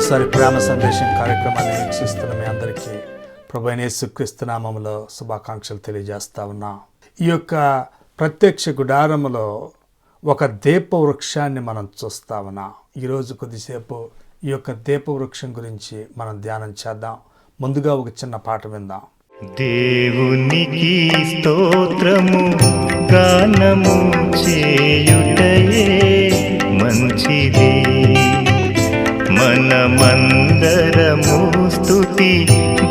మరోసారి ప్రేమ సందేశం కార్యక్రమాన్ని వీక్షిస్తున్న మీ అందరికీ ప్రభువైన యేసుక్రీస్తు నామములో శుభాకాంక్షలు తెలియజేస్తా ఉన్నా. ఈ యొక్క ప్రత్యక్ష గుడారములో ఒక దీపవృక్షాన్ని మనం చూస్తా ఉన్నాం. ఈరోజు కొద్దిసేపు ఈ యొక్క దీపవృక్షం గురించి మనం ధ్యానం చేద్దాం. ముందుగా ఒక చిన్న పాట విందాం. దేవునికి స్తోత్రము గానము చేయుటయే మంచిది, మనమందరము స్తుతి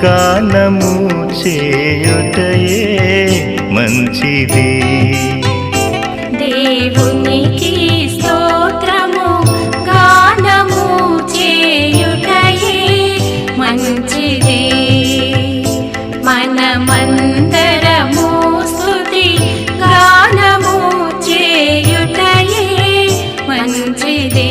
గానము చేయుటయే మంచిది. దేవునికి స్తోత్రము గానము చేయుటయే మంచిది, మనమందరము స్తుతి గానము చేయుటయే మంచిది.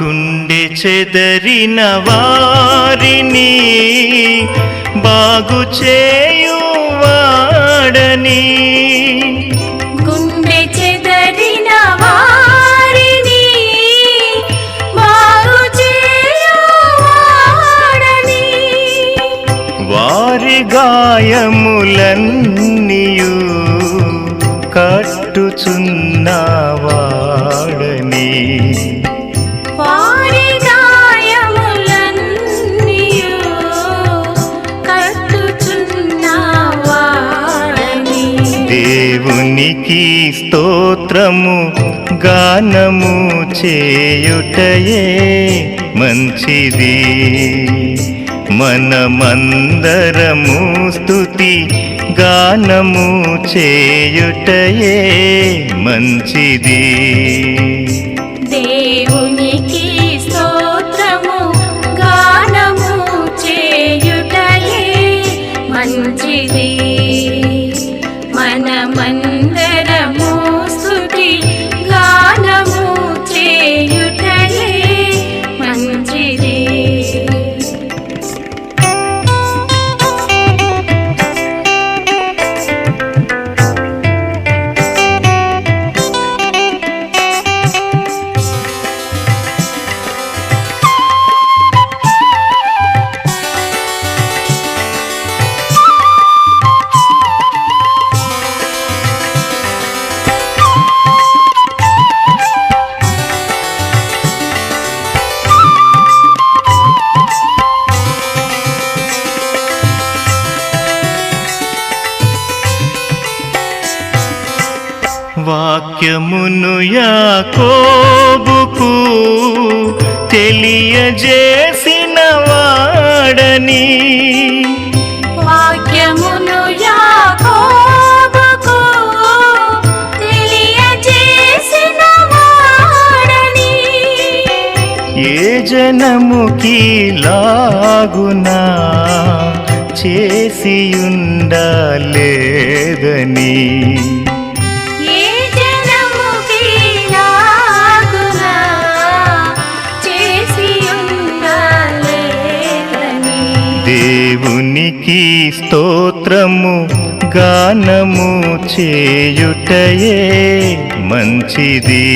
గుండె చెదరిన వారిని బాగు చేయువాడని, గుండె చెదరిన వారిని బాగు చేయువాడని, వారి గాయములన్నీయు కట్టుచున్నవాడని, వారి గాయములన్నీయు కట్టుచున్నవాడని. దేవునికి స్తోత్రము గానము చేయుటయే మంచిది, మనమందరము స్తుతి గానము చేయుటయే మంచిది. దేవునికి స్తోత్రము గానము చేయుటయే మంచిది, మనమందరము స్తుతి గానము చేయుటయే మంచిది. వాక్యమును యాకోబుకు తెలియజేసిన వాడని, వాక్యమును యాకోబుకు తెలియజేసిన వాడని, ఏ జనముకి లాగునా చేసియుండలేదని, ఏ జనముకి లాగునా చేసియుండలేదని. దేవునికి స్తోత్రము గానము చేయుటయే మంచిది,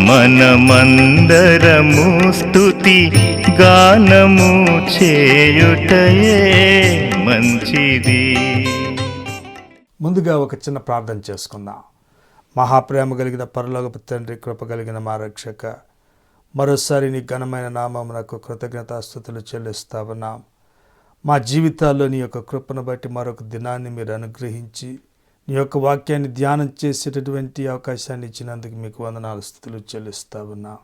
మనమందరము స్తుతి గానము చేయుటయే మంచిది. ముందుగా ఒక చిన్న ప్రార్థన చేసుకుందాం. మహాప్రేమ కలిగిన పరలోకపు తండ్రి, కృప కలిగిన మా రక్షక, మరోసారి నీ ఘనమైన నామమునకు కృతజ్ఞతాస్తుతులు చెల్లిస్తా ఉన్నాం. మా జీవితాల్లో నీ యొక్క కృపను బట్టి మరొక దినాన్ని మీరు అనుగ్రహించి నీ యొక్క వాక్యాన్ని ధ్యానం చేసేటటువంటి అవకాశాన్ని ఇచ్చినందుకు మీకు వందనాలు, స్తుతులు చెల్లిస్తా ఉన్నాం.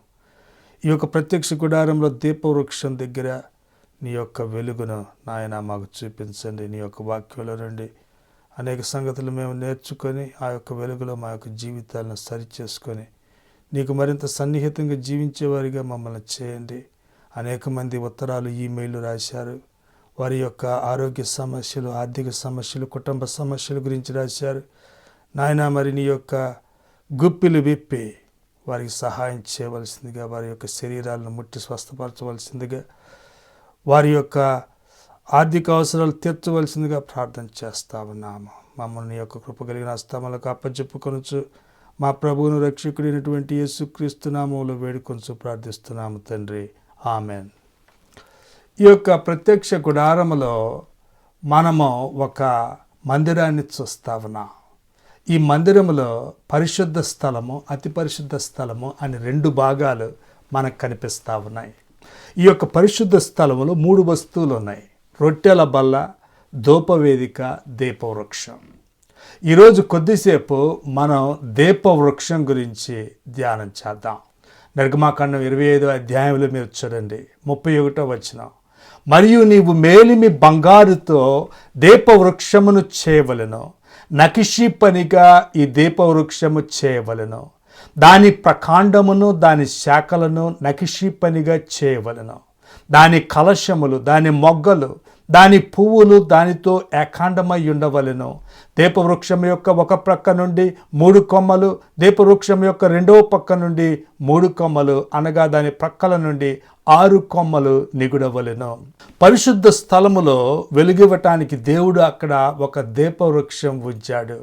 ఈ యొక్క ప్రత్యక్ష గుడారంలో దీపవృక్షం దగ్గర నీ యొక్క వెలుగును నాయన మాకు చూపించండి. నీ యొక్క వాక్యంలో నుండి అనేక సంగతులు మేము నేర్చుకొని ఆ యొక్క వెలుగులో మా యొక్క జీవితాలను సరిచేసుకొని నీకు మరింత సన్నిహితంగా జీవించేవారిగా మమ్మల్ని చేయండి. అనేక మంది ఉత్తరాలు, ఈమెయిల్ రాశారు. వారి యొక్క ఆరోగ్య సమస్యలు, ఆర్థిక సమస్యలు, కుటుంబ సమస్యల గురించి రాశారు. నాయన మరి నీ యొక్క గుప్పిలు విప్పి వారికి సహాయం చేయవలసిందిగా, వారి యొక్క శరీరాలను ముట్టి స్వస్థపరచవలసిందిగా, వారి యొక్క ఆర్థిక అవసరాలు తీర్చవలసిందిగా ప్రార్థన చేస్తా ఉన్నాము. మమ్మల్ని యొక్క కృప కలిగిన హస్తములకు అప్పచెప్పుకొనుచు మా ప్రభువును రక్షకుడైనటువంటి యేసుక్రీస్తు నామములో వేడుకొనుచు ప్రార్థిస్తున్నాము తండ్రి. ఆమెన్. ఈ యొక్క ప్రత్యక్ష గుడారములో మనము ఒక మందిరాన్ని చూస్తా ఉన్నాం. ఈ మందిరములో పరిశుద్ధ స్థలము, అతి పరిశుద్ధ స్థలము అని 2 భాగాలు మనకు కనిపిస్తూ ఉన్నాయి. ఈ యొక్క పరిశుద్ధ స్థలములో 3 వస్తువులు ఉన్నాయి: రొట్టెల బల్ల, ధూపవేదిక, దీపవృక్షం. ఈరోజు కొద్దిసేపు మనం దీపవృక్షం గురించి ధ్యానం చేద్దాం. నిర్గమాకాండం 25వ అధ్యాయంలో మీరు చూడండి, 31వ వచనం. మరియు నీవు మేలిమి బంగారుతో దీపవృక్షమును చేయవలెను, నకిషీ పనిగా ఈ దీపవృక్షము చేయవలెను, దాని ప్రకాండమును దాని శాఖలను నకిషీ పనిగా చేయవలెను, దాని కలశములు, దాని మొగ్గలు, దాని పువ్వులు దానితో ఏకాండమై ఉండవలెను. దీపవృక్షం యొక్క ఒక ప్రక్క నుండి 3 కొమ్మలు, దీపవృక్షం యొక్క 2వ పక్క నుండి 3 కొమ్మలు, అనగా దాని ప్రక్కల నుండి 6 కొమ్మలు నిగుడవలెను. పరిశుద్ధ స్థలములో వెలుగివ్వటానికి దేవుడు అక్కడ ఒక దీపవృక్షం ఉంచాడు.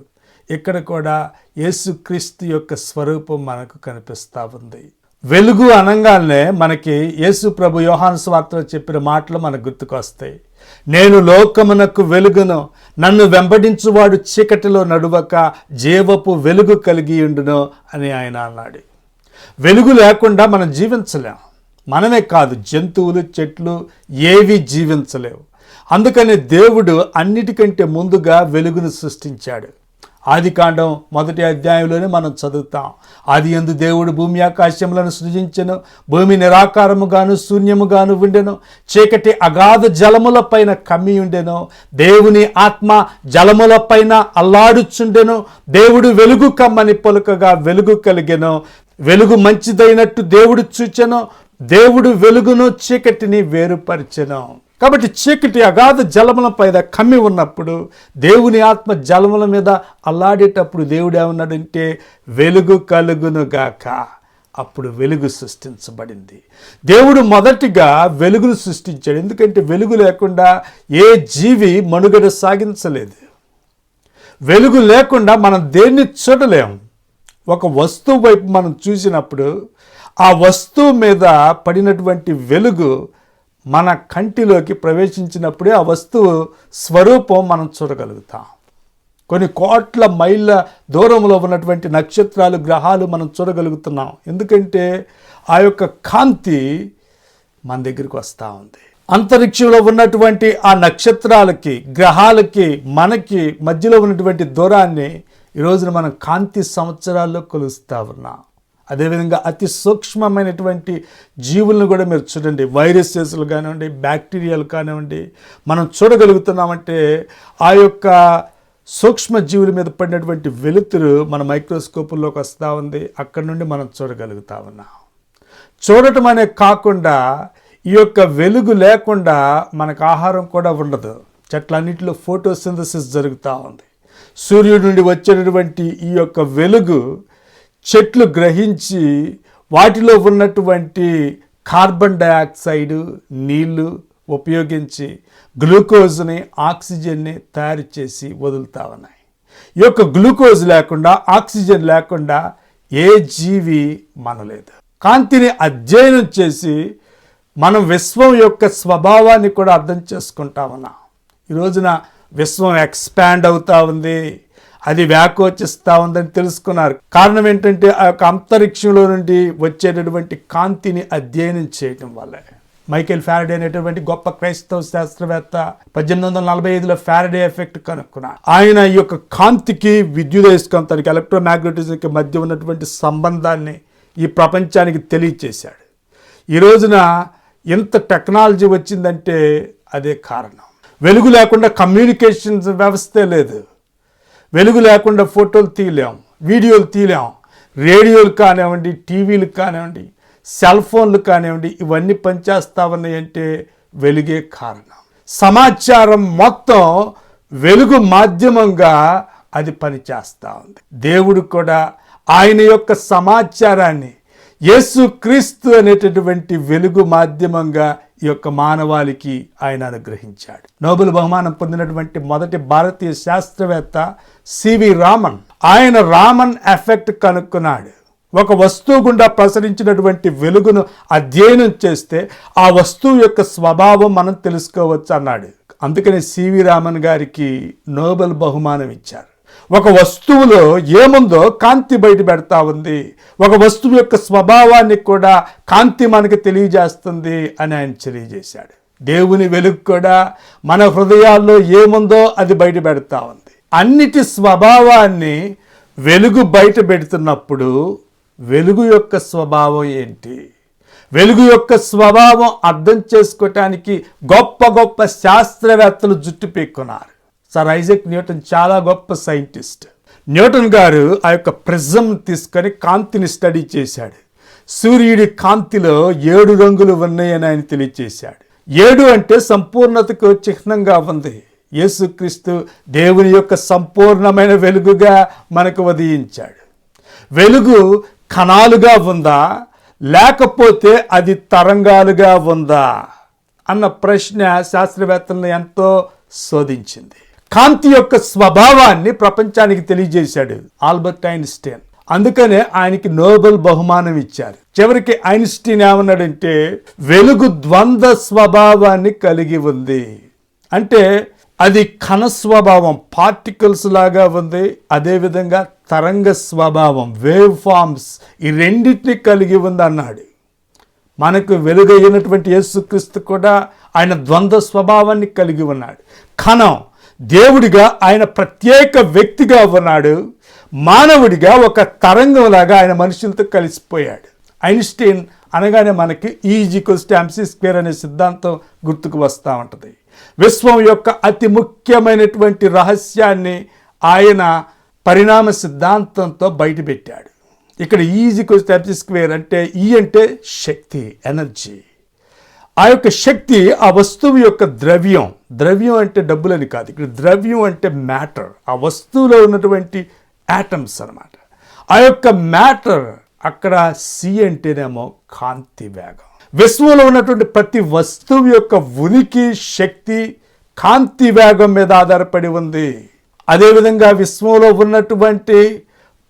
ఇక్కడ కూడా యేసుక్రీస్తు యొక్క స్వరూపం మనకు కనిపిస్తూ ఉంది. వెలుగు అనగానే మనకి యేసు ప్రభు యోహాను సువార్తలో చెప్పిన మాటలు మనకు గుర్తుకొస్తాయి. నేను లోకమునకు వెలుగును, నన్ను వెంబడించువాడు చీకటిలో నడువక జీవపు వెలుగు కలిగి ఉండును అని ఆయన అన్నాడు. వెలుగు లేకుండా మనం జీవించలేం. మనమే కాదు, జంతువులు, చెట్లు ఏవి జీవించలేవు. అందుకని దేవుడు అన్నిటికంటే ముందుగా వెలుగును సృష్టించాడు. ఆదికాండం 1వ అధ్యాయంలోనే మనం చదువుతాం. ఆది యందు దేవుడు భూమి ఆకాశములను సృజించెను, భూమి నిరాకారముగాను శూన్యముగాను ఉండెను, చీకటి అగాధ జలముల పైన కమ్మి ఉండెను, దేవుని ఆత్మ జలముల పైన అల్లాడుచుండెను. దేవుడు వెలుగు కమ్మని పలుకగా వెలుగు కలిగెను. వెలుగు మంచిదైనట్టు దేవుడు చూచెను. దేవుడు వెలుగును చీకటిని వేరుపరిచెను. కాబట్టి చీకటి అగాధ జలముల పైన కమ్మి ఉన్నప్పుడు దేవుని ఆత్మ జలముల మీద అల్లాడేటప్పుడు దేవుడు ఏమన్నాడంటే వెలుగు కలుగునుగాక. అప్పుడు వెలుగు సృష్టించబడింది. దేవుడు మొదటిగా వెలుగును సృష్టించాడు. ఎందుకంటే వెలుగు లేకుండా ఏ జీవి మనుగడ సాగించలేదు. వెలుగు లేకుండా మనం దేన్ని చూడలేం. ఒక వస్తువు వైపు మనం చూసినప్పుడు ఆ వస్తువు మీద పడినటువంటి వెలుగు మన కంటిలోకి ప్రవేశించినప్పుడే ఆ వస్తువు స్వరూపం మనం చూడగలుగుతాం. కొన్ని కోట్ల మైళ్ళ దూరంలో ఉన్నటువంటి నక్షత్రాలు, గ్రహాలు మనం చూడగలుగుతున్నాం. ఎందుకంటే ఆ యొక్క కాంతి మన దగ్గరికి వస్తూ ఉంది. అంతరిక్షంలో ఉన్నటువంటి ఆ నక్షత్రాలకి, గ్రహాలకి, మనకి మధ్యలో ఉన్నటువంటి దూరాన్ని ఈరోజున మనం కాంతి సంవత్సరాల్లో కొలుస్తూ ఉన్నాం. అదేవిధంగా అతి సూక్ష్మమైనటువంటి జీవులను కూడా మీరు చూడండి. వైరసెస్లు కానివ్వండి, బ్యాక్టీరియాలు కానివ్వండి, మనం చూడగలుగుతున్నామంటే ఆ యొక్క సూక్ష్మ జీవుల మీద పడినటువంటి వెలుతురు మన మైక్రోస్కోపుల్లోకి వస్తూ ఉంది. అక్కడి నుండి మనం చూడగలుగుతా ఉన్నాం. చూడటం అనే కాకుండా ఈ యొక్క వెలుగు లేకుండా మనకు ఆహారం కూడా ఉండదు. చెట్లన్నింటిలో ఫోటోసింథసిస్ జరుగుతూ ఉంది. సూర్యుడి నుండి వచ్చేటటువంటి ఈ యొక్క వెలుగు చెట్లు గ్రహించి వాటిలో ఉన్నటువంటి కార్బన్ డయాక్సైడ్, నీళ్లు ఉపయోగించి గ్లూకోజ్ని, ఆక్సిజన్ని తయారు చేసి వదులుతా ఉన్నాయి. ఈ యొక్క గ్లూకోజ్ లేకుండా, ఆక్సిజన్ లేకుండా ఏ జీవి మనలేదు. కాంతిని అధ్యయనం చేసి మనం విశ్వం యొక్క స్వభావాన్ని కూడా అర్థం చేసుకుంటా ఉన్నాం. ఈ రోజున విశ్వం ఎక్స్పాండ్ అవుతూ ఉంది, అది వ్యాకోచిస్తూ ఉందని తెలుసుకున్నారు. కారణం ఏంటంటే ఆ యొక్క అంతరిక్షంలో నుండి వచ్చేటటువంటి కాంతిని అధ్యయనం చేయటం వల్లే. మైకేల్ ఫారడే అనేటువంటి గొప్ప క్రైస్తవ శాస్త్రవేత్త 1845లో ఫారడే ఎఫెక్ట్ కనుక్కున్నారు. ఆయన ఈ యొక్క కాంతికి, విద్యుదయస్కాంతానికి, ఎలక్ట్రోమాగ్నెటిజంకి మధ్య ఉన్నటువంటి సంబంధాన్ని ఈ ప్రపంచానికి తెలియచేశాడు. ఈ రోజున ఎంత టెక్నాలజీ వచ్చిందంటే అదే కారణం. వెలుగు లేకుండా కమ్యూనికేషన్ వ్యవస్థే లేదు. వెలుగు లేకుండా ఫోటోలు తీయలేం, వీడియోలు తీయలేం, రేడియోలు కానివ్వండి, టీవీలు కానివ్వండి, సెల్ ఫోన్లు కానివ్వండి, ఇవన్నీ పనిచేస్తా ఉన్నాయంటే వెలుగే కారణం. సమాచారం మొత్తం వెలుగు మాధ్యమంగా అది పనిచేస్తూ ఉంది. దేవుడు కూడా ఆయన యొక్క సమాచారాన్ని యేసుక్రీస్తు అనేటటువంటి వెలుగు మాధ్యమంగా ఈ యొక్క మానవాళికి ఆయన అనుగ్రహించాడు. నోబెల్ బహుమానం పొందినటువంటి మొదటి భారతీయ శాస్త్రవేత్త సివి రామన్. ఆయన రామన్ ఎఫెక్ట్ కనుక్కున్నాడు. ఒక వస్తువు గుండా ప్రసరించినటువంటి వెలుగును అధ్యయనం చేస్తే ఆ వస్తువు యొక్క స్వభావం మనం తెలుసుకోవచ్చు అన్నాడు. అందుకని సివి రామన్ గారికి నోబెల్ బహుమానం ఇచ్చారు. ఒక వస్తువులో ఏముందో కాంతి బయట పెడతా ఉంది. ఒక వస్తువు యొక్క స్వభావాన్ని కూడా కాంతి మనకి తెలియజేస్తుంది అని ఆయన తెలియజేశాడు. దేవుని వెలుగు కూడా మన హృదయాల్లో ఏముందో అది బయట పెడతా ఉంది. అన్నిటి స్వభావాన్ని వెలుగు బయట పెడుతున్నప్పుడు వెలుగు యొక్క స్వభావం ఏంటి? వెలుగు యొక్క స్వభావం అర్థం చేసుకోవటానికి గొప్ప గొప్ప శాస్త్రవేత్తలు జుట్టు పీక్కున్నారు. సర్ ఐజాక్ న్యూటన్ చాలా గొప్ప సైంటిస్ట్. న్యూటన్ గారు ఆ యొక్క ప్రిజం తీసుకొని కాంతిని స్టడీ చేశాడు. సూర్యుడి కాంతిలో 7 రంగులు ఉన్నాయని ఆయన తెలియచేశాడు. 7 అంటే సంపూర్ణతకు చిహ్నంగా ఉంది. యేసుక్రీస్తు దేవుని యొక్క సంపూర్ణమైన వెలుగుగా మనకు ఉదయించాడు. వెలుగు కణాలుగా ఉందా లేకపోతే అది తరంగాలుగా ఉందా అన్న ప్రశ్న శాస్త్రవేత్తలను ఎంతో శోధించింది. కాంతి యొక్క స్వభావాన్ని ప్రపంచానికి తెలియజేశాడు ఆల్బర్ట్ ఐన్స్టీన్. అందుకనే ఆయనకి నోబెల్ బహుమానం ఇచ్చారు. చివరికి ఐన్స్టీన్ ఏమన్నాడంటే వెలుగు ద్వంద్వ స్వభావాన్ని కలిగి ఉంది. అంటే అది కణ స్వభావం, పార్టికల్స్ లాగా ఉంది. అదేవిధంగా తరంగ స్వభావం, వేవ్ ఫార్మ్స్, ఈ రెండింటిని కలిగి ఉంది అన్నాడు. మనకు వెలుగైనటువంటి యేసుక్రీస్తు కూడా ఆయన ద్వంద్వ స్వభావాన్ని కలిగి ఉన్నాడు. కణం దేవుడిగా ఆయన ప్రత్యేక వ్యక్తిగా ఉన్నాడు. మానవుడిగా ఒక తరంగంలాగా ఆయన మనుషులతో కలిసిపోయాడు. ఐన్స్టీన్ అనగానే మనకి E=mc² అనే సిద్ధాంతం గుర్తుకు వస్తూ ఉంటుంది. విశ్వం యొక్క అతి ముఖ్యమైనటువంటి రహస్యాన్ని ఆయన పరిణామ సిద్ధాంతంతో బయటపెట్టాడు. ఇక్కడ E=mc² అంటే అంటే శక్తి, ఎనర్జీ. ఆ యొక్క శక్తి ఆ వస్తువు యొక్క ద్రవ్యం. ద్రవ్యం అంటే డబ్బులని కాదు, ఇక్కడ ద్రవ్యం అంటే మ్యాటర్. ఆ వస్తువులో ఉన్నటువంటి యాటమ్స్ అన్నమాట. ఆ యొక్క మ్యాటర్. అక్కడ C అంటేనేమో కాంతి వేగం. విశ్వంలో ఉన్నటువంటి ప్రతి వస్తువు యొక్క ఉనికి, శక్తి కాంతి వేగం మీద ఆధారపడి ఉంది. అదేవిధంగా విశ్వంలో ఉన్నటువంటి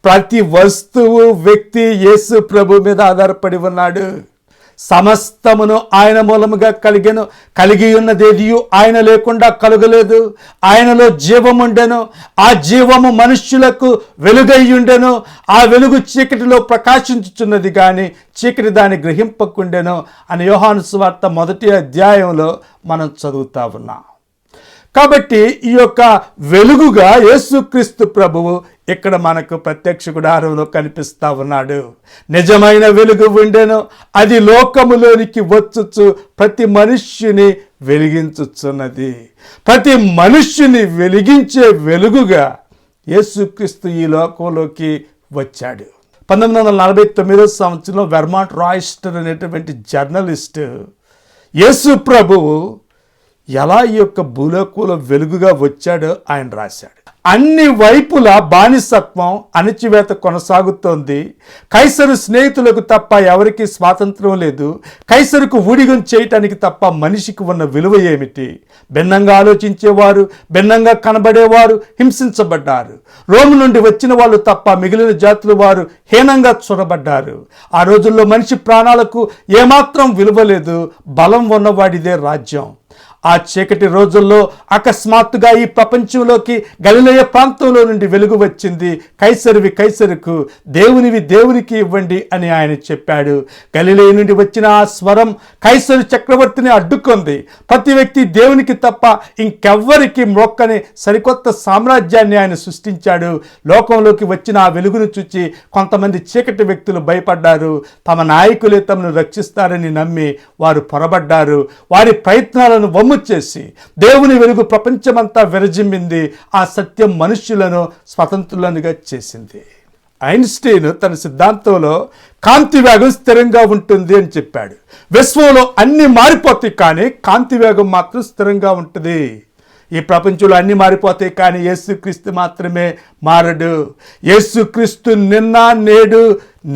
ప్రతి వస్తువు, వ్యక్తి యేసు ప్రభు మీద ఆధారపడి ఉన్నాడు. సమస్తమును ఆయన మూలముగా కలిగి ఉన్నదేది ఆయన లేకుండా కలుగలేదు. ఆయనలో జీవముండెను, ఆ జీవము మనుష్యులకు వెలుగయ్యుండెను. ఆ వెలుగు చీకటిలో ప్రకాశించుచున్నది కానీ చీకటి దాన్ని గ్రహింపకుండెను అని యోహాను సువార్త 1వ అధ్యాయంలో మనం చదువుతా ఉన్నాం. కాబట్టి ఈ యొక్క వెలుగుగా యేసుక్రీస్తు ప్రభువు ఇక్కడ మనకు ప్రత్యక్ష గుడారంలో కనిపిస్తా ఉన్నాడు. నిజమైన వెలుగు ఉండెను, అది లోకములోనికి వచ్చుచు ప్రతి మనుష్యుని వెలిగించుచున్నది. ప్రతి మనుష్యుని వెలిగించే వెలుగుగా యేసుక్రీస్తు ఈ లోకంలోకి వచ్చాడు. 1949వ సంవత్సరంలో వెర్మాంట్ రాయిస్టర్ అనేటువంటి జర్నలిస్ట్ యేసు ప్రభువు ఎలా ఈ యొక్క భూలోకంలో వెలుగుగా వచ్చాడో ఆయన రాశాడు. అన్ని వైపులా బానిసత్వం, అణచివేత కొనసాగుతోంది. కైసరు స్నేహితులకు తప్ప ఎవరికి స్వాతంత్రం లేదు. కైసరుకు ఊడిగం చేయటానికి తప్ప మనిషికి ఉన్న విలువ ఏమిటి? భిన్నంగా ఆలోచించేవారు, భిన్నంగా కనబడేవారు హింసించబడ్డారు. రోము నుండి వచ్చిన వాళ్ళు తప్ప మిగిలిన జాతుల వారు హీనంగా చూడబడ్డారు. ఆ రోజుల్లో మనిషి ప్రాణాలకు ఏమాత్రం విలువ లేదు. బలం ఉన్నవాడిదే రాజ్యం. ఆ చీకటి రోజుల్లో అకస్మాత్తుగా ఈ ప్రపంచంలోకి గలిలయ ప్రాంతంలో నుండి వెలుగు వచ్చింది. కైసరువి కైసరుకు, దేవునివి దేవునికి ఇవ్వండి అని ఆయన చెప్పాడు. గలిలయ నుండి వచ్చిన ఆ స్వరం కైసరు చక్రవర్తిని అడ్డుకుంది. ప్రతి వ్యక్తి దేవునికి తప్ప ఇంకెవ్వరికి మొక్కని సరికొత్త సామ్రాజ్యాన్ని ఆయన సృష్టించాడు. లోకంలోకి వచ్చిన ఆ వెలుగును చూచి కొంతమంది చీకటి వ్యక్తులు భయపడ్డారు. తమ నాయకులే తమను రక్షిస్తారని నమ్మి వారు పొరబడ్డారు. వారి ప్రయత్నాలను చేసి దేవుని వెలుగు ప్రపంచమంతా విరజిమ్మింది. ఆ సత్యం మనుష్యులను స్వతంత్రులనుగా చేసింది. ఐన్స్టీన్ తన సిద్ధాంతంలో కాంతి వేగం స్థిరంగా ఉంటుంది అని చెప్పాడు. విశ్వంలో అన్నీ మారిపోతాయి కానీ కాంతి వేగం మాత్రం స్థిరంగా ఉంటుంది. ఈ ప్రపంచంలో అన్నీ మారిపోతాయి కానీ యేసుక్రీస్తు మాత్రమే మారడు. యేసుక్రీస్తు నిన్న నేడు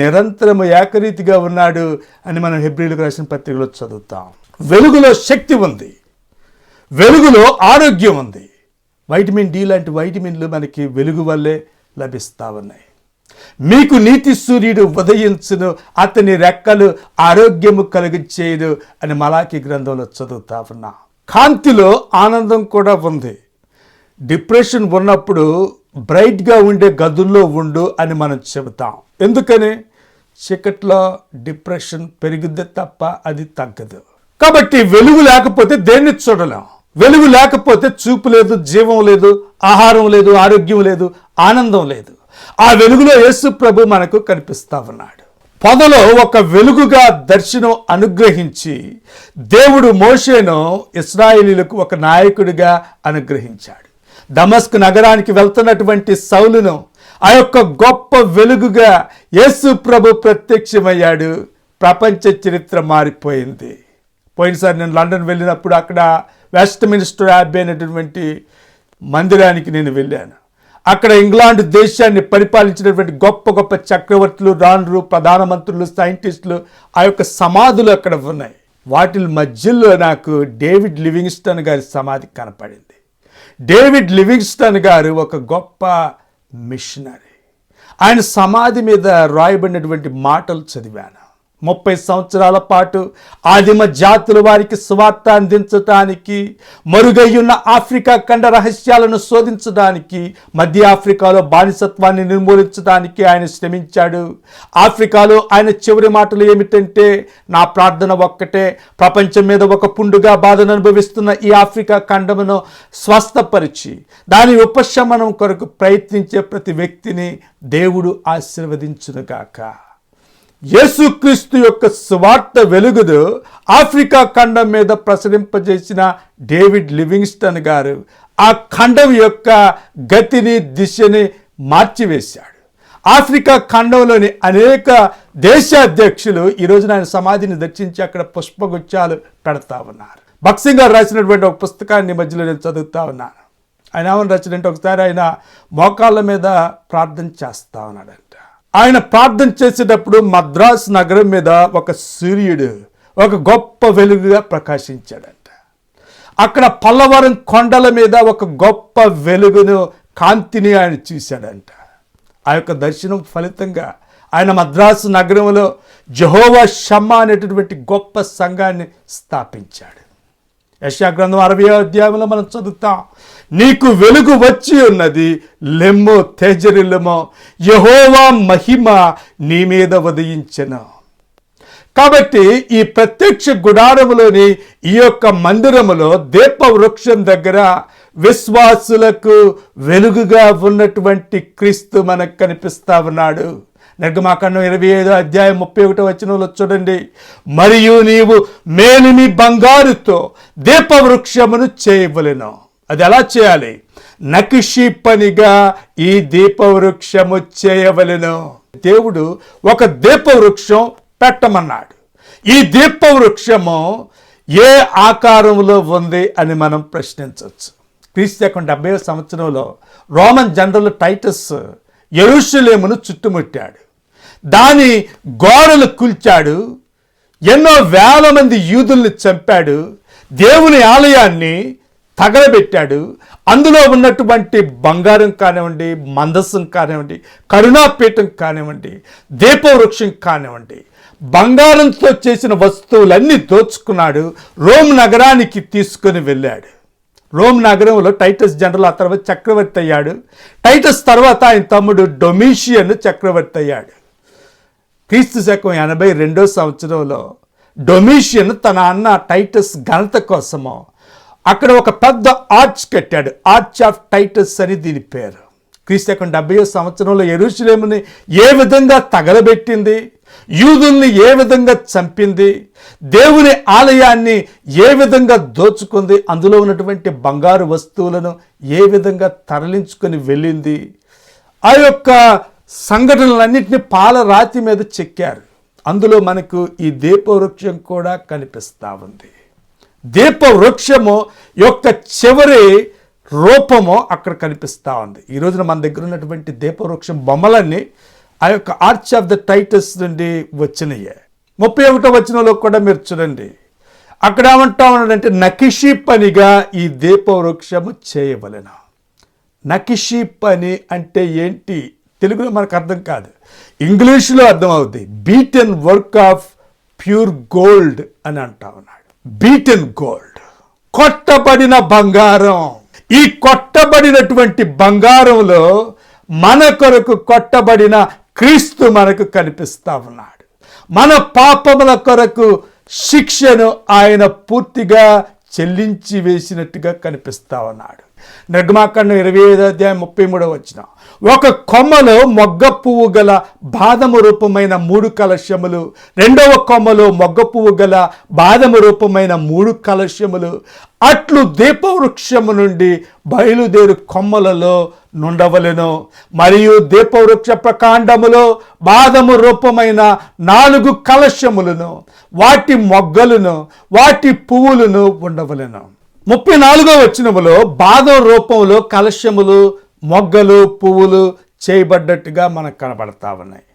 నిరంతరము ఏకరీతిగా ఉన్నాడు అని మనం హెబ్రీయులకు రాసిన పత్రికలో చదువుతాం. వెలుగులో శక్తి ఉంది, వెలుగులో ఆరోగ్యం ఉంది. వైటమిన్ డి లాంటి వైటమిన్లు మనకి వెలుగు వల్లే లభిస్తూ ఉన్నాయి. మీకు నీతి సూర్యుడు ఉదయించును, అతని రెక్కలు ఆరోగ్యము కలిగించేయును అని మలాకి గ్రంథంలో చదువుతా ఉన్నా. కాంతిలో ఆనందం కూడా ఉంది. డిప్రెషన్ ఉన్నప్పుడు బ్రైట్గా ఉండే గదుల్లో ఉండు అని మనం చెబుతాం. ఎందుకని? చీకట్లో డిప్రెషన్ పెరిగిద్దే తప్ప అది తగ్గదు. కాబట్టి వెలుగు లేకపోతే దేన్ని చూడలేం. వెలుగు లేకపోతే చూపు లేదు, జీవం లేదు, ఆహారం లేదు, ఆరోగ్యం లేదు, ఆనందం లేదు. ఆ వెలుగులో యేసు ప్రభు మనకు కనిపిస్తా ఉన్నాడు. పొదలో ఒక వెలుగుగా దర్శనం అనుగ్రహించి దేవుడు మోషేను ఇశ్రాయేలీయులకు ఒక నాయకుడిగా అనుగ్రహించాడు. దమస్కు నగరానికి వెళ్తున్నటువంటి సౌలును ఆ యొక్క గొప్ప వెలుగుగా యేసు ప్రభు ప్రత్యక్షమయ్యాడు. ప్రపంచ చరిత్ర మారిపోయింది. పోయినసారి నేను లండన్ వెళ్ళినప్పుడు అక్కడ వెస్ట్ మినిస్టర్ యాబీ అనేటటువంటి మందిరానికి నేను వెళ్ళాను. అక్కడ ఇంగ్లాండ్ దేశాన్ని పరిపాలించినటువంటి గొప్ప గొప్ప చక్రవర్తులు, రాణులు, ప్రధానమంత్రులు, సైంటిస్టులు ఆ యొక్క సమాధులు అక్కడ ఉన్నాయి. వాటి మధ్యలో నాకు డేవిడ్ లివింగ్స్టన్ గారి సమాధి కనపడింది. డేవిడ్ లివింగ్స్టన్ గారు ఒక గొప్ప మిషనరీ. ఆయన సమాధి మీద రాయబడినటువంటి మాటలు చదివాను. 30 సంవత్సరాల పాటు ఆదిమ జాతుల వారికి సువార్త అందించడానికి, మరుగయ్యున్న ఆఫ్రికా ఖండ రహస్యాలను శోధించడానికి, మధ్య ఆఫ్రికాలో బానిసత్వాన్ని నిర్మూలించడానికి ఆయన శ్రమించాడు. ఆఫ్రికాలో ఆయన చివరి మాటలు ఏమిటంటే, నా ప్రార్థన ఒక్కటే, ప్రపంచం మీద ఒక పుండుగా బాధను అనుభవిస్తున్న ఈ ఆఫ్రికా ఖండమును స్వస్థపరిచి దాని ఉపశమనం కొరకు ప్రయత్నించే ప్రతి వ్యక్తిని దేవుడు ఆశీర్వదించునుగాక. యేసుక్రీస్తు యొక్క సువార్త వెలుగును ఆఫ్రికా ఖండం మీద ప్రసరింపజేసిన డేవిడ్ లివింగ్స్టన్ గారు ఆ ఖండం యొక్క గతిని, దిశని మార్చివేశాడు. ఆఫ్రికా ఖండంలోని అనేక దేశాధ్యక్షులు ఈరోజు ఆయన సమాధిని దర్శించి అక్కడ పుష్పగుచ్చాలు పెడతా ఉన్నారు. భక్సింగ్ గారు రాసినటువంటి ఒక పుస్తకాన్ని మధ్యలో నేను చదువుతా ఉన్నాను. ఆయన ఏమని రాసినంటే, ఒకసారి ఆయన మోకాళ్ళ మీద ప్రార్థన చేస్తా ఉన్నాడంట. ఆయన ప్రార్థన చేసేటప్పుడు మద్రాసు నగరం మీద ఒక సూర్యుడు ఒక గొప్ప వెలుగుగా ప్రకాశించాడంట. అక్కడ పల్లవరం కొండల మీద ఒక గొప్ప వెలుగును, కాంతిని ఆయన చూశాడంట. ఆ యొక్క దర్శనం ఫలితంగా ఆయన మద్రాసు నగరంలో జెహోవా షమ్మా అనేటటువంటి గొప్ప సంఘాన్ని స్థాపించాడు. యెషయా గ్రంథం 60వ అధ్యాయంలో మనం చదువుతాం, నీకు వెలుగు వచ్చి ఉన్నది, లెమ్మో తేజరిల్లమో, యెహోవా మహిమ నీ మీద ఉదయించెను. కాబట్టి ఈ ప్రత్యక్ష గుడారములోని ఈ యొక్క మందిరములో దీప వృక్షం దగ్గర విశ్వాసులకు వెలుగుగా ఉన్నటువంటి క్రీస్తు మనకు కనిపిస్తా ఉన్నాడు. నిర్గమాకాండం 25వ అధ్యాయం 31వ వచనంలో చూడండి, మరియు నీవు మేలిమి బంగారుతో దీపవృక్షమును చేయవలెను. అది ఎలా చేయాలి? నకిషి పనిగా ఈ దీపవృక్షము చేయవలెను. దేవుడు ఒక దీపవృక్షం పెట్టమన్నాడు. ఈ దీపవృక్షము ఏ ఆకారంలో ఉంది అని మనం ప్రశ్నించవచ్చు. క్రీస్తు 70వ సంవత్సరంలో రోమన్ జనరల్ టైటస్ యెరూషలేమును చుట్టుముట్టాడు. దాని గోడలు కూల్చాడు. ఎన్నో వేల మంది యూదుల్ని చంపాడు. దేవుని ఆలయాన్ని తగలబెట్టాడు. అందులో ఉన్నటువంటి బంగారం కానివ్వండి, మందసం కానివ్వండి, కరుణాపీఠం కానివ్వండి, దీపవృక్షం కానివ్వండి, బంగారంతో చేసిన వస్తువులన్నీ దోచుకున్నాడు. రోమ్ నగరానికి తీసుకొని వెళ్ళాడు. రోమ్ నగరంలో టైటస్ జనరల్ ఆ తర్వాత చక్రవర్తి అయ్యాడు. టైటస్ తర్వాత ఆయన తమ్ముడు డొమిషియన్ చక్రవర్తి అయ్యాడు. క్రీస్తు శకం 82వ సంవత్సరంలో డొమిషియన్ తన అన్న టైటస్ ఘనత కోసము అక్కడ ఒక పెద్ద ఆర్చ్ కట్టాడు. ఆర్చ్ ఆఫ్ టైటస్ అని దీని పేరు. క్రీస్తు శకం 70వ సంవత్సరంలో యెరూషలేముని ఏ విధంగా తగలబెట్టింది, యూదుల్ని ఏ విధంగా చంపింది, దేవుని ఆలయాన్ని ఏ విధంగా దోచుకుంది, అందులో ఉన్నటువంటి బంగారు వస్తువులను ఏ విధంగా తరలించుకొని వెళ్ళింది, ఆ యొక్క సంఘటనలన్నింటినీ పాలరాతి మీద చెక్కారు. అందులో మనకు ఈ దీపవృక్షం కూడా కనిపిస్తూ ఉంది. దీపవృక్షము యొక్క చివరి రూపము అక్కడ కనిపిస్తూ ఉంది. ఈ రోజున మన దగ్గర ఉన్నటువంటి దీపవృక్షం బొమ్మలన్నీ ఆ యొక్క ఆర్చ్ ఆఫ్ ద టైటస్ నుండి వచ్చినాయే. 31వ వచనంలో కూడా మీరు చూడండి, అక్కడ ఏమంటా ఉన్నాడంటే నకిషీ పనిగా ఈ దీపవృక్షము చేయవలెను. నకిషీ పని అంటే ఏంటి? తెలుగులో మనకు అర్థం కాదు, ఇంగ్లీష్లో అర్థం అవుతుంది. Beaten work of pure gold అని అంటా ఉన్నాడు. బీటెన్ గోల్డ్, కొట్టబడిన బంగారం. ఈ కొట్టబడినటువంటి బంగారంలో మన కొరకు కొట్టబడిన క్రీస్తు మనకు కనిపిస్తా ఉన్నాడు. మన పాపముల కొరకు శిక్షను ఆయన పూర్తిగా చెల్లించి వేసినట్టుగా కనిపిస్తా ఉన్నాడు. నిర్గమాకాండం 25:33 వచనం, ఒక కొమ్మలో మొగ్గ పువ్వు గల బాదము రూపమైన 3 కలశములు, రెండవ కొమ్మలో మొగ్గ పువ్వు గల బాదము రూపమైన 3 కలశములు అట్లు దీపవృక్షము నుండి బయలుదేరు కొమ్మలలో నుండవలెను. మరియు దీపవృక్ష ప్రకాండములో బాదము రూపమైన 4 కలశములను, వాటి మొగ్గలను, వాటి పువ్వులను ఉండవలెను. 34వ వచనములో బాదం రూపంలో కలశములు, మొగ్గలు, పువ్వులు చేయబడ్డట్టుగా మనకు కనబడతా ఉన్నాయి.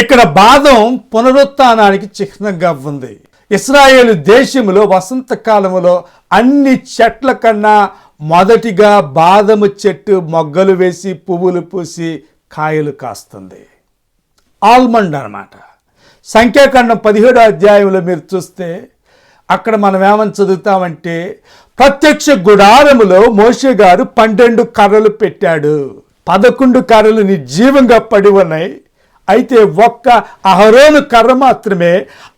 ఇక్కడ బాదం పునరుత్థానానికి చిహ్నంగా ఉంది. ఇశ్రాయేలు దేశంలో వసంతకాలములో అన్ని చెట్ల కన్నా మొదటిగా బాదము చెట్టు మొగ్గలు వేసి పువ్వులు పూసి కాయలు కాస్తుంది. ఆల్మండ్ అన్నమాట. సంఖ్యాకాండం 17వ అధ్యాయంలో మీరు చూస్తే అక్కడ మనం ఏమని చదువుతామంటే, ప్రత్యక్ష గుడారములో మోషే గారు 12 కర్రలు పెట్టాడు. 11 కర్రలు నిర్జీవంగా పడి ఉన్నాయి. అయితే ఒక్క అహరోను కర్ర మాత్రమే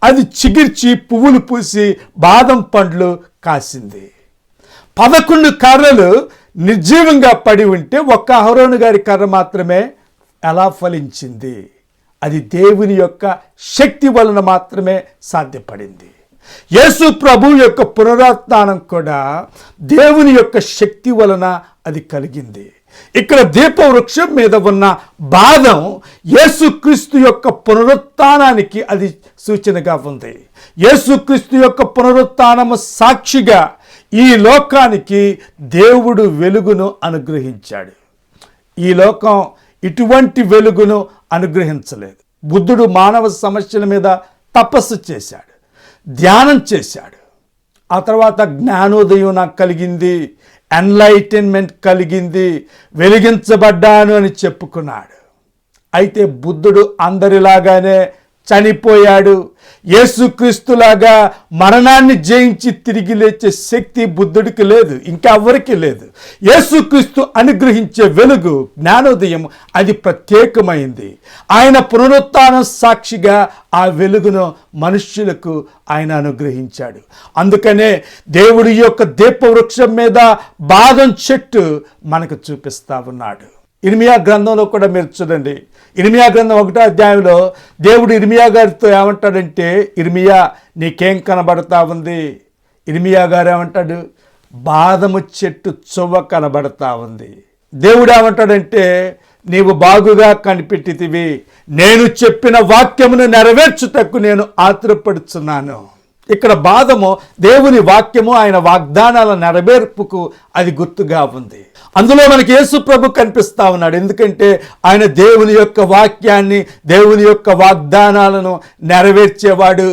అది చిగిర్చి పువ్వులు పూసి బాదం పండ్లు కాసింది. 11 కర్రలు నిర్జీవంగా పడి ఉంటే ఒక్క అహరోను గారి కర్ర మాత్రమే ఎలా ఫలించింది? అది దేవుని యొక్క శక్తి వలన మాత్రమే సాధ్యపడింది. యేసు ప్రభు యొక్క పునరుత్థానం కూడా దేవుని యొక్క శక్తి వలన అది కలిగింది. ఇక్కడ దీపవృక్షం మీద ఉన్న బాదం యేసుక్రీస్తు యొక్క పునరుత్థానానికి అది సూచనగా ఉంది. యేసుక్రీస్తు యొక్క పునరుత్థానము సాక్షిగా ఈ లోకానికి దేవుడు వెలుగును అనుగ్రహించాడు. ఈ లోకం ఇటువంటి వెలుగును అనుగ్రహించలేదు. బుద్ధుడు మానవ సమస్యల మీద తపస్సు చేశాడు, ధ్యానం చేశాడు. ఆ తర్వాత జ్ఞానోదయం నాకు కలిగింది, ఎన్లైటన్మెంట్ కలిగింది, వెలిగించబడ్డాను అని చెప్పుకున్నాడు. అయితే బుద్ధుడు అందరిలాగానే చనిపోయాడు. యేసుక్రీస్తులాగా మరణాన్ని జయించి తిరిగి లేచే శక్తి బుద్ధుడికి లేదు, ఇంకా ఎవరికి లేదు. యేసుక్రీస్తు అనుగ్రహించే వెలుగు, జ్ఞానోదయం అది ప్రత్యేకమైంది. ఆయన పునరుత్థానం సాక్షిగా ఆ వెలుగును మనుష్యులకు ఆయన అనుగ్రహించాడు. అందుకనే దేవుడి యొక్క దీపవృక్షం మీద బాదం చెట్టు మనకు చూపిస్తా ఉన్నాడు. ఇర్మియా గ్రంథంలో కూడా మీరు చూడండి. ఇర్మియా గ్రంథం 1వ అధ్యాయంలో దేవుడు ఇర్మియా గారితో ఏమంటాడంటే, ఇర్మియా నీకేం కనబడతా ఉంది? ఇర్మియా గారు ఏమంటాడు? బాదము చెట్టు చువ్వ కనబడతా ఉంది. దేవుడు ఏమంటాడంటే, నీవు బాగుగా కనిపెట్టితివి, నేను చెప్పిన వాక్యమును నెరవేర్చుటకు నేను ఆతురపడుచున్నాను. ఇక్కడ బాదము దేవుని వాక్యము, ఆయన వాగ్దానాల నెరవేర్పుకు అది గుర్తుగా ఉంది. అందులో మనకి యేసు ప్రభు కనిపిస్తా ఉన్నాడు. ఎందుకంటే ఆయన దేవుని యొక్క వాక్యాన్ని, దేవుని యొక్క వాగ్దానాలను నెరవేర్చేవాడు.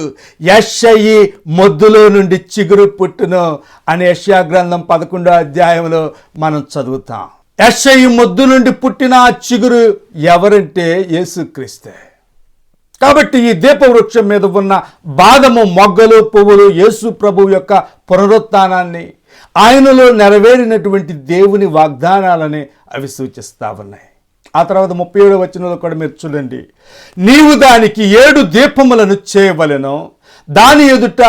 యెషయి మొద్దులో నుండి చిగురు పుట్టును అని యెషయా గ్రంథం 11వ అధ్యాయంలో మనం చదువుతాం. యెషయి మొద్దు నుండి పుట్టిన ఆ చిగురు ఎవరంటే యేసుక్రీస్తే. కాబట్టి ఈ దీపవృక్షం మీద ఉన్న బాదము, మొగ్గలు, పువ్వులు యేసు ప్రభు యొక్క పునరుత్థానాన్ని, ఆయనలో నెరవేరినటువంటి దేవుని వాగ్దానాలని అవి సూచిస్తా ఉన్నాయి. ఆ తర్వాత 37వ వచనంలో కూడా మీరు చూడండి, నీవు దానికి 7 దీపములను చేయవలెను, దాని ఎదుట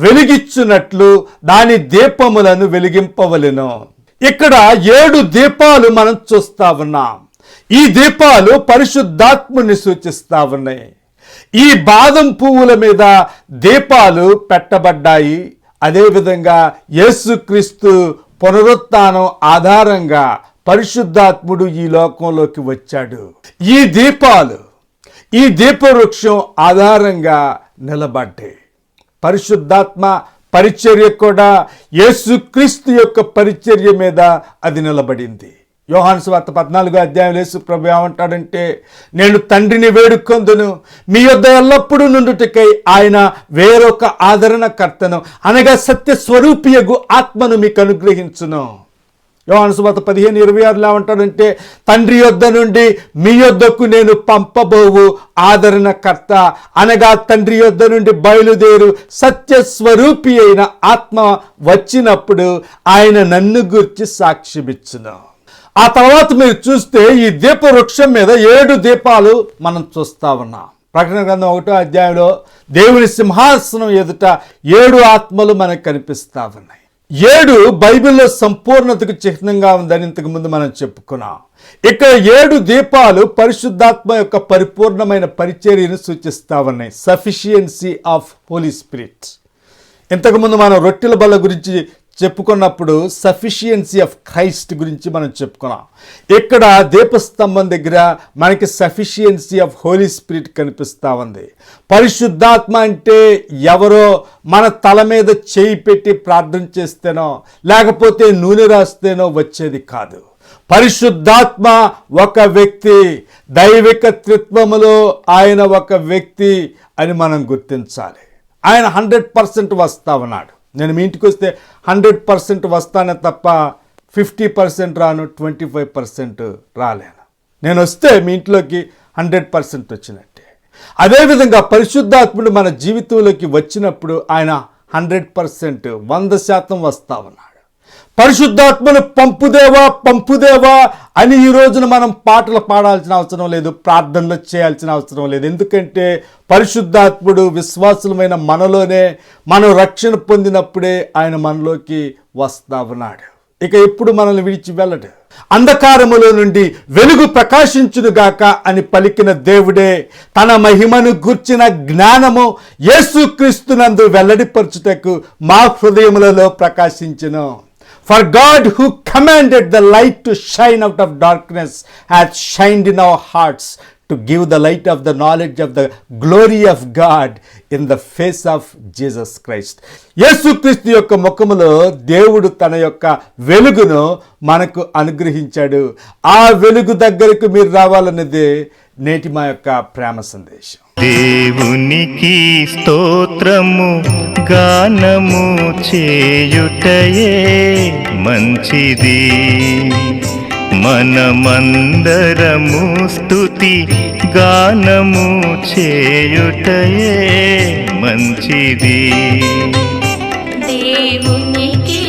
వెలిగించున్నట్లు దాని దీపములను వెలిగింపవలెను. ఇక్కడ 7 దీపాలు మనం చూస్తా ఉన్నాం. ఈ దీపాలు పరిశుద్ధాత్మని సూచిస్తా ఉన్నాయి. ఈ బాదం పువ్వుల మీద దీపాలు పెట్టబడ్డాయి. అదేవిధంగా యేసుక్రీస్తు పునరుత్థానం ఆధారంగా పరిశుద్ధాత్ముడు ఈ లోకంలోకి వచ్చాడు. ఈ దీపాలు, ఈ దీపవృక్షం ఆధారంగా నిలబడ్డాయి. పరిశుద్ధాత్మ పరిచర్య కూడా యేసుక్రీస్తు యొక్క పరిచర్య మీద అది నిలబడింది. యోహాను సువార్త 14వ అధ్యాయంలో యేసు ప్రభు ఏమంటాడంటే, నేను తండ్రిని వేడుకొందును, మీ యొద్ద ఎల్లప్పుడూ నుండుటకై ఆయన వేరొక ఆదరణకర్తను అనగా సత్య స్వరూపియగు ఆత్మను మీకు అనుగ్రహించును. యోహాను సువార్త 15:26 ఏమంటాడంటే, తండ్రి యొద్ద నుండి మీ యొద్దకు నేను పంపబోవు ఆదరణకర్త అనగా తండ్రి యొద్ద నుండి బయలుదేరు సత్య స్వరూపి అయిన ఆత్మ వచ్చినప్పుడు ఆయన నన్ను గురించి సాక్ష్యమిచ్చును. ఆ తర్వాత మీరు చూస్తే ఈ దీపవృక్షం మీద 7 దీపాలు మనం చూస్తా ఉన్నాం. ప్రకటన గ్రంథం 1వ అధ్యాయంలో దేవుని సింహాసనం ఎదుట 7 ఆత్మలు మనకు కనిపిస్తా ఉన్నాయి. 7 బైబిల్లో సంపూర్ణతకు చిహ్నంగా ఉందని ఇంతకు ముందు మనం చెప్పుకున్నాం. ఇక్కడ 7 దీపాలు పరిశుద్ధాత్మ యొక్క పరిపూర్ణమైన పరిచర్యను సూచిస్తా ఉన్నాయి. Sufficiency of Holy Spirit. ఇంతకుముందు మనం రొట్టెల బల్ల గురించి చెప్పుకున్నప్పుడు సఫిషియన్సీ ఆఫ్ క్రైస్ట్ గురించి మనం చెప్పుకున్నాం. ఇక్కడ దీపస్తంభం దగ్గర మనకి సఫిషియన్సీ ఆఫ్ హోలీ స్పిరిట్ కనిపిస్తూ ఉంది. పరిశుద్ధాత్మ అంటే ఎవరో మన తల మీద చేయి పెట్టి ప్రార్థన చేస్తేనో లేకపోతే నూనె రాస్తేనో వచ్చేది కాదు. పరిశుద్ధాత్మ ఒక వ్యక్తి, దైవిక త్రిత్వములో ఆయన ఒక వ్యక్తి అని మనం గుర్తించాలి. ఆయన 100% వస్తా ఉన్నాడు. నేను మీ ఇంటికి వస్తే 100% వస్తానే తప్ప 50% రాను, 25% రాలేను. నేను వస్తే మీ ఇంట్లోకి 100% వచ్చినట్టే. అదేవిధంగా పరిశుద్ధాత్ముడు మన జీవితంలోకి వచ్చినప్పుడు ఆయన 100%, 100% వస్తా ఉన్నాడు. పరిశుద్ధాత్మను పంపుదేవా అని ఈ రోజున మనం పాటలు పాడాల్సిన అవసరం లేదు, ప్రార్థనలు చేయాల్సిన అవసరం లేదు. ఎందుకంటే పరిశుద్ధాత్ముడు విశ్వాసులమైన మనలోనే మనం రక్షణ పొందినప్పుడే ఆయన మనలోకి వస్తా ఉన్నాడు. ఇక ఎప్పుడు మనల్ని విడిచి వెళ్ళడు. అంధకారములో నుండి వెలుగు ప్రకాశించునుగాక అని పలికిన దేవుడే తన మహిమను గూర్చిన జ్ఞానము యేసుక్రీస్తునందు వెల్లడిపరచుటకు మా హృదయములలో ప్రకాశించును. For God who commanded the light to shine out of darkness hath shined in our hearts to give the light of the knowledge of the glory of God in the face of Jesus Christ. యేసుక్రీస్తు యొక్క ముఖములో దేవుడు తన యొక్క వెలుగును మనకు అనుగ్రహించాడు. ఆ వెలుగు దగ్గరకు మీరు రావాలన్నదే నేటి మా యొక్క ప్రేమ సందేశం. దేవునికి స్తోత్రము గానము చేయుటయే మంచిది, మనమందరము స్తుతి గానము చేయుటయే మంచిది. దేవునికి